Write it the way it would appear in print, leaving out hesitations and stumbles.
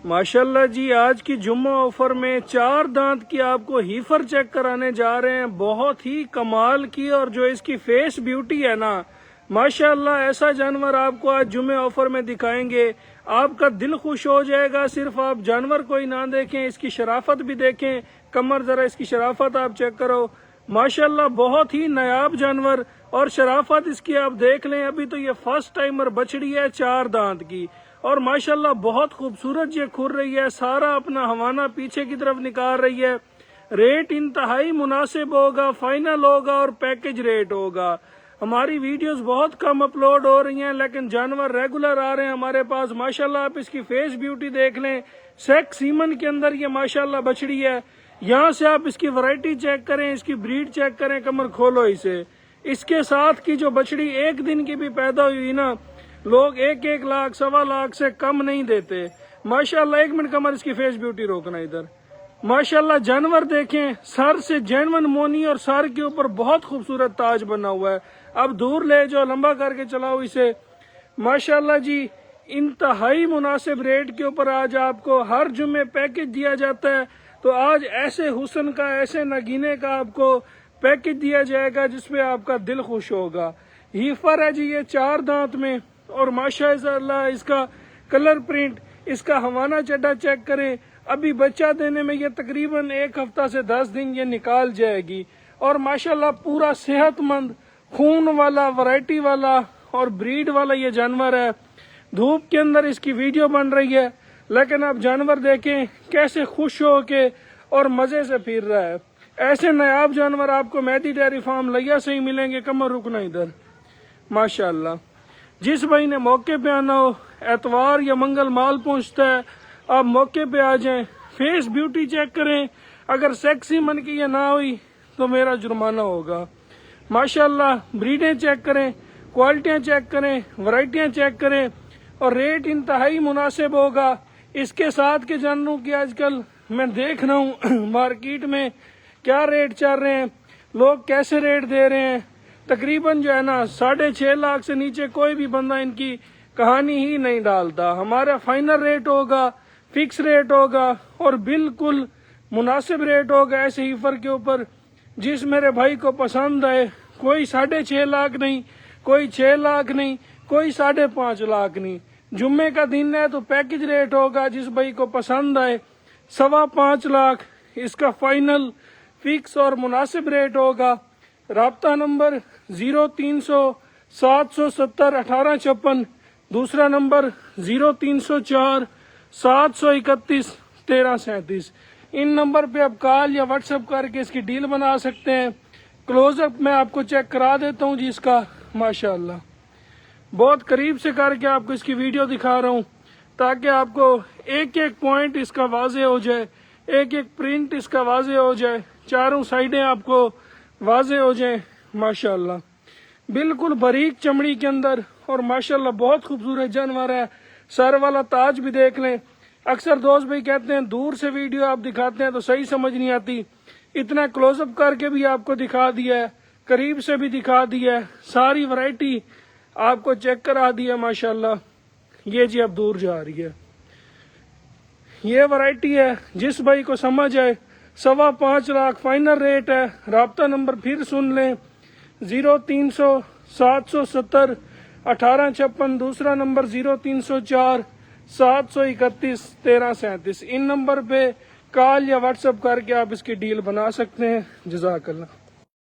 ماشاءاللہ جی، آج کی جمعہ آفر میں 4 دانت کی آپ کو ہیفر چیک کرانے جا رہے ہیں، بہت ہی کمال کی، اور جو اس کی فیس بیوٹی ہے نا، ماشاءاللہ ایسا جانور آپ کو آج جمعہ آفر میں دکھائیں گے، آپ کا دل خوش ہو جائے گا۔ صرف آپ جانور کوئی نہ دیکھیں، اس کی شرافت بھی دیکھیں، کمر ذرا اس کی شرافت آپ چیک کرو، ماشاءاللہ بہت ہی نایاب جانور، اور شرافت اس کی آپ دیکھ لیں۔ ابھی تو یہ فرسٹ ٹائمر بچڑی ہے 4 دانت کی، اور ماشاءاللہ بہت خوبصورت یہ کھر رہی ہے، سارا اپنا ہوانہ پیچھے کی طرف نکال رہی ہے۔ ریٹ انتہائی مناسب ہوگا، فائنل ہوگا اور پیکج ریٹ ہوگا۔ ہماری ویڈیوز بہت کم اپلوڈ ہو رہی ہیں، لیکن جانور ریگولر آ رہے ہیں ہمارے پاس۔ ماشاءاللہ آپ اس کی فیس بیوٹی دیکھ لیں، سیک سیمن کے اندر یہ ماشاءاللہ بچڑی ہے۔ یہاں سے آپ اس کی ورائٹی چیک کریں، اس کی بریڈ چیک کریں، کمر کھولو اسے۔ اس کے ساتھ کی جو بچڑی 1 دن کی بھی پیدا ہوئی نا، لوگ 1 لاکھ 1.25 لاکھ سے کم نہیں دیتے۔ ماشاءاللہ 1 منٹ کمر اس کی فیس بیوٹی روکنا ادھر۔ ماشاءاللہ جانور دیکھیں، سر سے جینون مونی، اور سر کے اوپر بہت خوبصورت تاج بنا ہوا ہے۔ اب دور لے جاؤ، لمبا کر کے چلاؤ اسے۔ ماشاءاللہ جی، انتہائی مناسب ریٹ کے اوپر آج آپ کو ہر جمعے پیکج دیا جاتا ہے، تو آج ایسے حسن کا، ایسے نگینے کا آپ کو پیکج دیا جائے گا جس میں آپ کا دل خوش ہوگا۔ ہیفر ہے جی یہ 4 دانت میں، اور ماشاءاللہ اس کا کلر پرنٹ، اس کا ہوانہ چڈا چیک کریں۔ ابھی بچہ دینے میں یہ تقریباً 1 ہفتہ سے 10 دن یہ نکال جائے گی، اور ماشاءاللہ پورا صحت مند، خون والا، ورائٹی والا اور بریڈ والا یہ جانور ہے۔ دھوپ کے اندر اس کی ویڈیو بن رہی ہے، لیکن آپ جانور دیکھیں کیسے خوش ہو کے اور مزے سے پھر رہا ہے۔ ایسے نایاب جانور آپ کو مہدی ڈیری فارم لیا سے ہی ملیں گے۔ کمر رکنا ادھر۔ ماشاءاللہ جس بھائی نے موقع پہ آنا ہو، اتوار یا منگل مال پہنچتا ہے، آپ موقع پہ آ جائیں۔ فیس بیوٹی چیک کریں، اگر سیکسی من کی یہ نہ ہوئی تو میرا جرمانہ ہوگا۔ ماشاءاللہ بریڈیں چیک کریں، کوالٹیاں چیک کریں، ورائٹیاں چیک کریں، اور ریٹ انتہائی مناسب ہوگا۔ اس کے ساتھ کے جانوروں کی آج کل میں دیکھ رہا ہوں مارکیٹ میں کیا ریٹ چل رہے ہیں، لوگ کیسے ریٹ دے رہے ہیں۔ تقریباً جو ہے نا 6.5 لاکھ سے نیچے کوئی بھی بندہ ان کی کہانی ہی نہیں ڈالتا۔ ہمارا فائنل ریٹ ہوگا، فکس ریٹ ہوگا، اور بالکل مناسب ریٹ ہوگا ایسے ہیفر کے اوپر۔ جس میرے بھائی کو پسند آئے، کوئی 6.5 لاکھ نہیں، کوئی 6 لاکھ نہیں، کوئی 5.5 لاکھ نہیں۔ جمعے کا دن ہے تو پیکج ریٹ ہوگا، جس بھائی کو پسند آئے 5.25 لاکھ اس کا فائنل فکس اور مناسب ریٹ ہوگا۔ رابطہ نمبر 0300 770 1856، دوسرا نمبر 0304 731 1337۔ ان نمبر پہ آپ کال یا واٹس ایپ کر کے اس کی ڈیل بنا سکتے ہیں۔ کلوز اپ میں آپ کو چیک کرا دیتا ہوں جی اس کا۔ ماشاءاللہ بہت قریب سے کر کے آپ کو اس کی ویڈیو دکھا رہا ہوں، تاکہ آپ کو ایک پوائنٹ اس کا واضح ہو جائے، ایک پرنٹ اس کا واضح ہو جائے، چاروں سائیڈیں آپ کو واضح ہو جائیں۔ ماشاءاللہ بالکل باریک چمڑی کے اندر، اور ماشاءاللہ بہت خوبصورت جانور ہے۔ سر والا تاج بھی دیکھ لیں۔ اکثر دوست بھائی کہتے ہیں دور سے ویڈیو آپ دکھاتے ہیں تو صحیح سمجھ نہیں آتی، اتنا کلوز اپ کر کے بھی آپ کو دکھا دیا ہے، قریب سے بھی دکھا دیا ہے، ساری ورائٹی آپ کو چیک کرا دیا۔ ماشاءاللہ یہ جی اب دور جا رہی ہے، یہ ورائٹی ہے۔ جس بھائی کو سمجھ آئے 5.25 لاکھ فائنل ریٹ ہے۔ رابطہ نمبر پھر سن لیں، 0300 770 1856، دوسرا نمبر 0304 731 1337۔ ان نمبر پہ کال یا واٹس ایپ کر کے آپ اس کی ڈیل بنا سکتے ہیں۔ جزاک اللہ۔